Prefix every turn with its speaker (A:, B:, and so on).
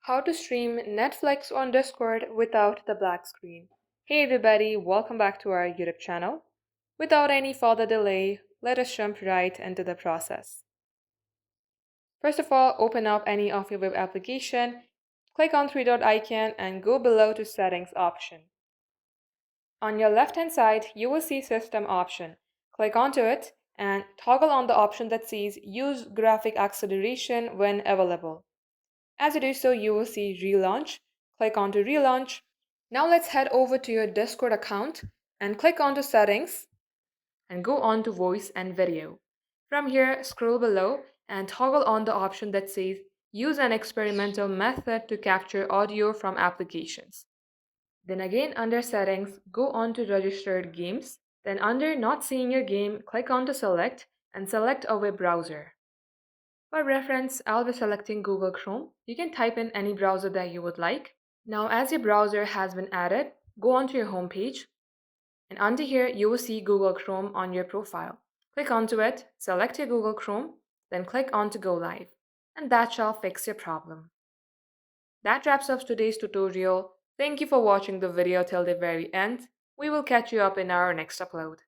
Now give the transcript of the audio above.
A: How to stream Netflix on Discord without the black screen. Hey everybody, welcome back to our YouTube channel. Without any further delay, let us jump right into the process. First of all, open up any of your web application, click on three-dot icon and go below to Settings option. On your left-hand side, you will see System option. Click onto it and toggle on the option that says Use Graphic Acceleration when available. As you do so, you will see Relaunch. Click on to Relaunch. Now let's head over to your Discord account and click on to Settings and go on to Voice and Video. From here, scroll below and toggle on the option that says Use an experimental method to capture audio from applications. Then again under Settings, go on to Registered Games. Then under Not Seeing Your Game, click on to Select and select a web browser. For reference, I'll be selecting Google Chrome. You can type in any browser that you would like. Now, as your browser has been added, go onto your home page. And under here, you will see Google Chrome on your profile. Click onto it, select your Google Chrome, then click on to Go Live. And that shall fix your problem. That wraps up today's tutorial. Thank you for watching the video till the very end. We will catch you up in our next upload.